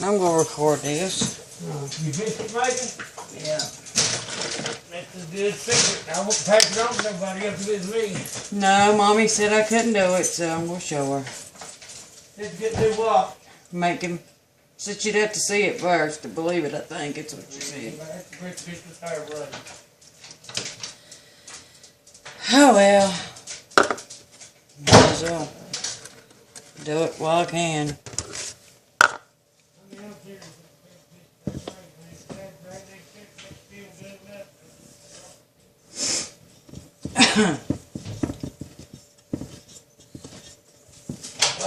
I'm gonna record this. You biscuit making? Yeah. That's a good secret. I won't pass it on to nobody else but me. No, Mommy said I couldn't do it, so I'm gonna show her. Let's get do what? Make him. Said you'd have to see it first to believe it, I think. It's what you said. That's the great Christmas hair brother. Oh well. Might as well do it while I can. Well,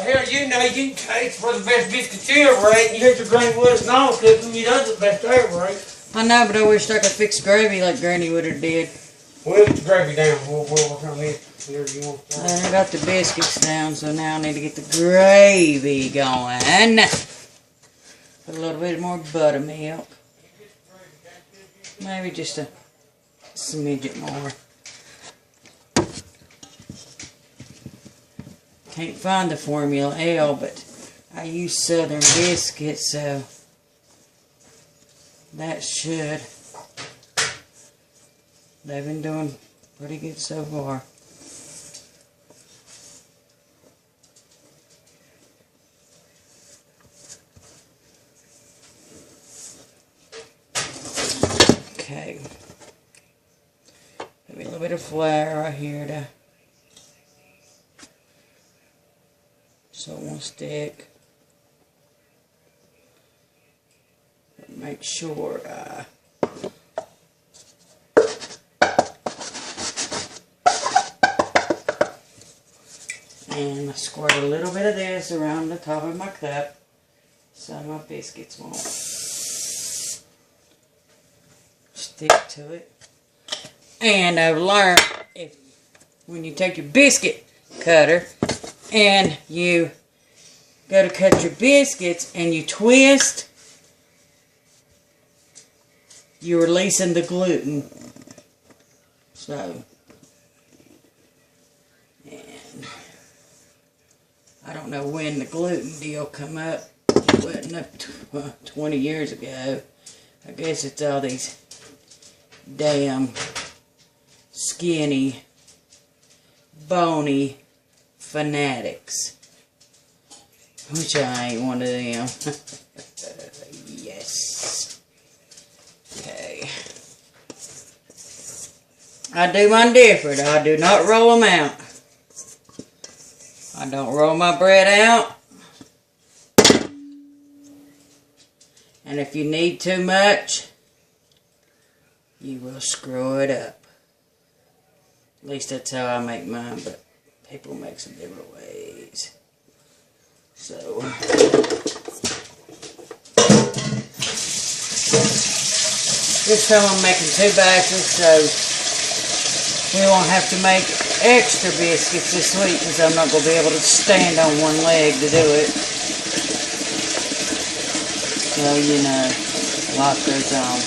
hell, you know you can taste for the best biscuits you ever ate. You got your Granny Woods and all cooking. You know the best I ever ate. I know, but I wish I could fix gravy like Granny would have did. We'll get the gravy down. We'll work on it. Whatever you want. I got the biscuits down, so now I need to get the gravy going. Put a little bit more buttermilk. Maybe just a smidget more. Can't find the Formula L, but I use Southern biscuits, so that should. They've been doing pretty good so far. Okay. Maybe a little bit of flour right here to so it won't stick. Make sure and I squirt a little bit of this around the top of my cup so my biscuits won't stick to it. And I've learned when you take your biscuit cutter and you go to cut your biscuits and you twist, you're releasing the gluten. So, and I don't know when the gluten deal come up. It wasn't up 20 years ago. I guess it's all these damn skinny, bony fanatics. Which I ain't one of them. Yes. Okay. I do mine different. I do not roll them out. I don't roll my bread out. And if you need too much, you will screw it up. At least that's how I make mine, but people make some different ways. So, this time I'm making 2 batches, so we won't have to make extra biscuits this week because I'm not going to be able to stand on one leg to do it. So, you know, life goes on.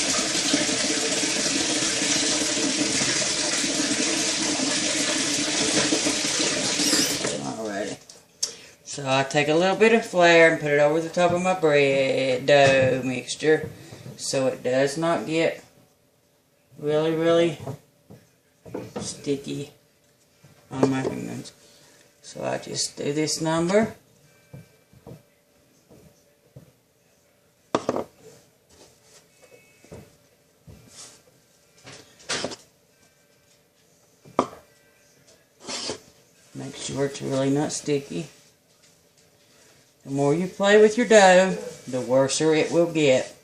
So I take a little bit of flour and put it over the top of my bread dough mixture so it does not get really, really sticky on my hands. So I just do this number. Make sure it's really not sticky. The more you play with your dough, the worser it will get.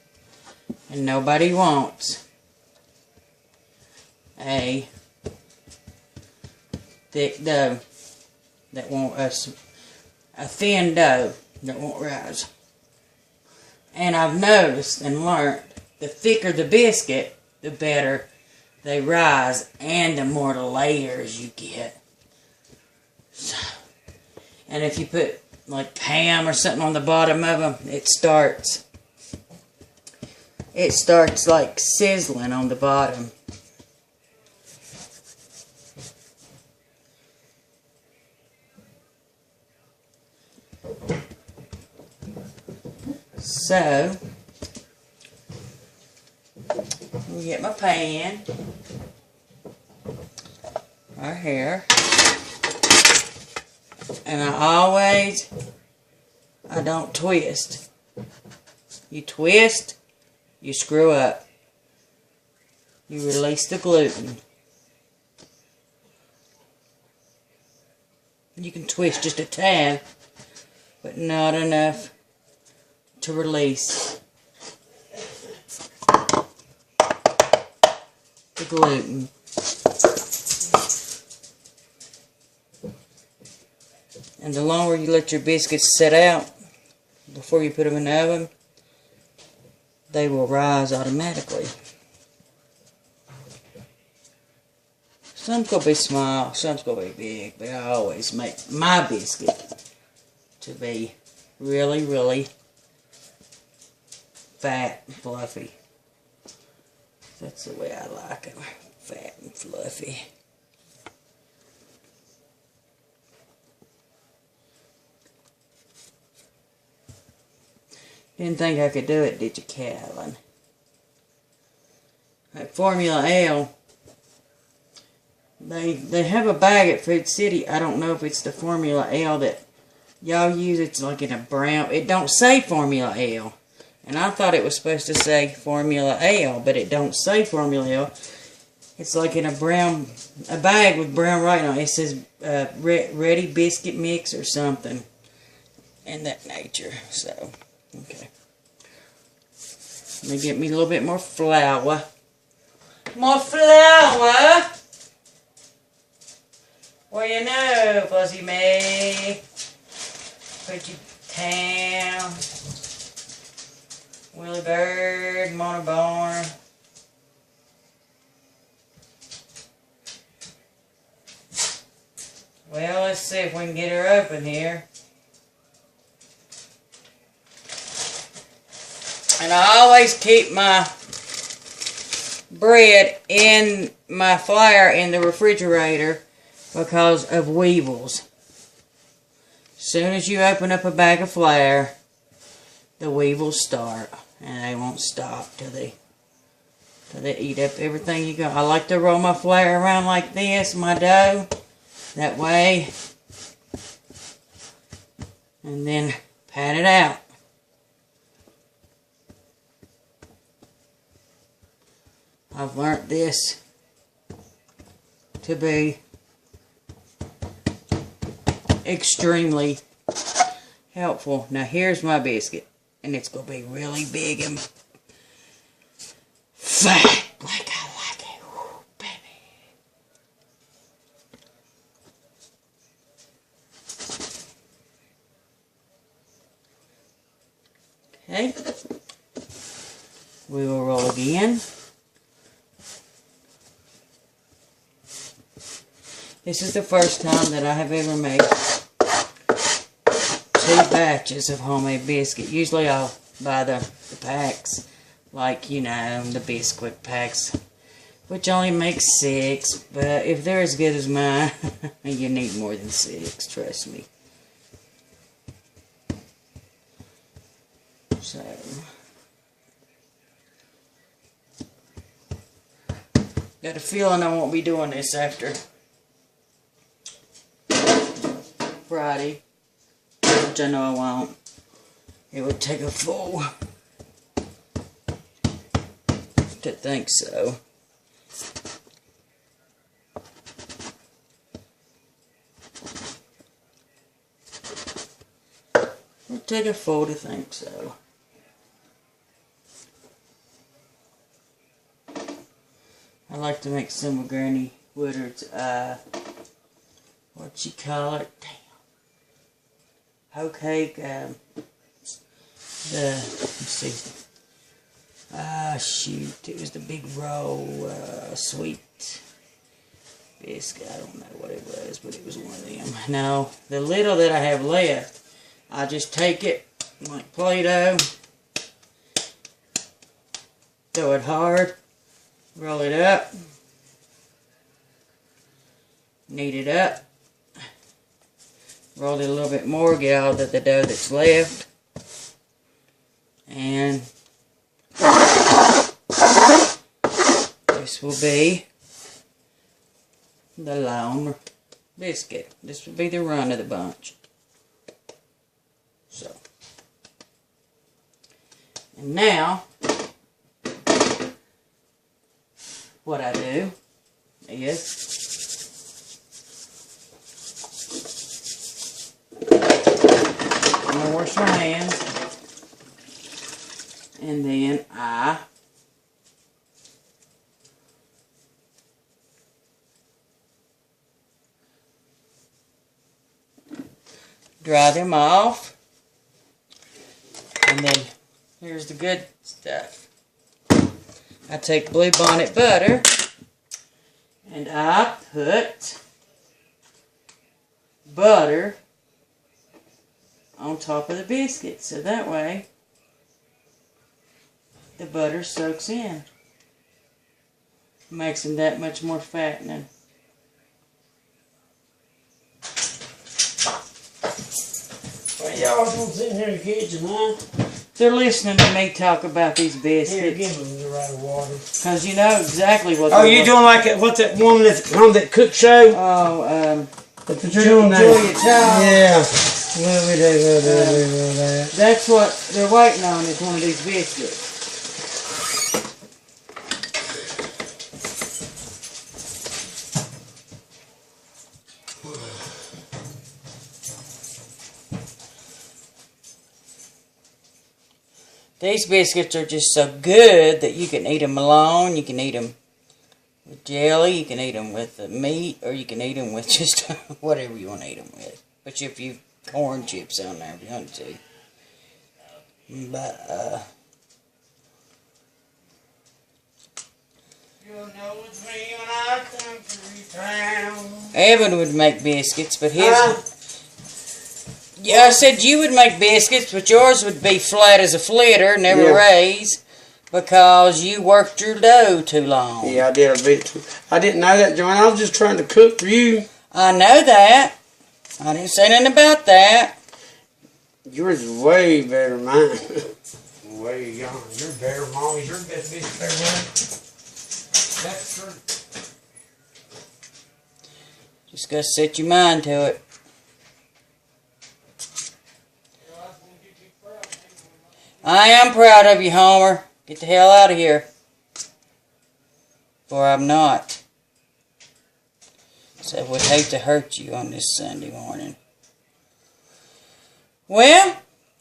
And nobody wants a thick dough that won't, a thin dough that won't rise. And I've noticed and learned, the thicker the biscuit, the better they rise and the more layers you get. So, and if you put like ham or something on the bottom of them, it starts like sizzling on the bottom. So, we get my pan right here, and I don't twist. You twist, you screw up. You release the gluten. You can twist just a tad, but not enough to release the gluten. And the longer you let your biscuits set out before you put them in the oven, they will rise automatically. Some's going to be small, some's going to be big, but I always make my biscuit to be really, really fat and fluffy. That's the way I like them, fat and fluffy. Didn't think I could do it, did you, Calvin? Like Formula L, they have a bag at Food City. I don't know if it's the Formula L that y'all use. It's like in a brown. It don't say Formula L. And I thought it was supposed to say Formula L, but it don't say Formula L. It's like in a bag with brown writing on it. It says Ready Biscuit Mix or something in that nature. So, okay. Let me get me a little bit more flour. More flour! Well, you know, Fuzzy May. Put your town. Willie Bird, Mona Barn. Well, let's see if we can get her open here. And I always keep my bread in my flour in the refrigerator because of weevils. As soon as you open up a bag of flour, the weevils start, and they won't stop till they eat up everything you got. I like to roll my flour around like this, my dough, that way, and then pat it out. I've learned this to be extremely helpful. Now here's my biscuit, and it's going to be really big and fat like I like it. Ooh, baby. Okay. We will roll again. This is the first time that I have ever made 2 batches of homemade biscuit. Usually I'll buy the packs, like, you know, the biscuit packs, which only makes 6. But if they're as good as mine, you need more than 6, trust me. So, got a feeling I won't be doing this after Friday, which I know I won't. It would take a fool to think so. It would take a fool to think so. I like to make some of Granny Woodard's, what you call it? Damn. Hoe cake, let's see. Shoot, it was the big roll, sweet biscuit. I don't know what it was, but it was one of them. Now, the little that I have left, I just take it like Play-Doh, throw it hard, roll it up, knead it up, roll it a little bit more, get all the dough that's left, will be the lone biscuit. This will be the run of the bunch. So, and now, what I do is I'm going to wash my hands, and then I dry them off, and then here's the good stuff. I take Blue Bonnet butter and I put butter on top of the biscuit, so that way the butter soaks in. Makes them that much more fattening. Well, y'all don't sit here in the kitchen, huh? They're listening to me talk about these Here, give biscuits. them the right water. Because you know exactly what Oh, they you want. doing like that, what's that one that's on that cook show? Oh, That's what you're doing now. Julia Child. Yeah. Well, we do that. That's what they're waiting on, is one of these biscuits. These biscuits are just so good that you can eat them alone. You can eat them with jelly. You can eat them with the meat, or you can eat them with just whatever you want to eat them with. But if you corn chips on there, if you want to. But You'll know it's me when I come through town. Evan would make biscuits, but his. Yeah, I said you would make biscuits, but yours would be flat as a flitter, never raise, because you worked your dough too long. Yeah, I did a bit too. I didn't know that, Joanne. I was just trying to cook for you. I know that. I didn't say nothing about that. Yours is way better than mine. Way young. You're better, Mom. You're the best bitch better than. That's true. Just gotta set your mind to it. I am proud of you, Homer. Get the hell out of here. For I'm not. So I would hate to hurt you on this Sunday morning. Well,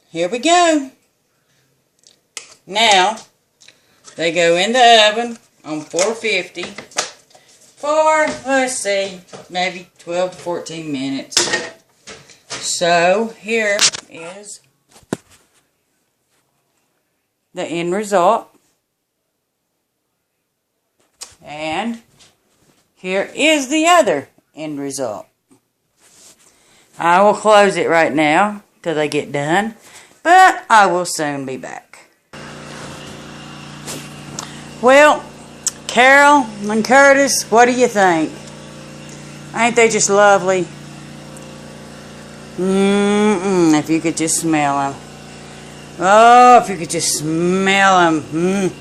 here we go. Now, they go in the oven on 450 for, let's see, maybe 12 to 14 minutes. So, here is the end result. And here is the other end result. I will close it right now till they get done, but I will soon be back. Well, Carol and Curtis, what do you think? Ain't they just lovely? If you could just smell them. Oh, if you could just smell them.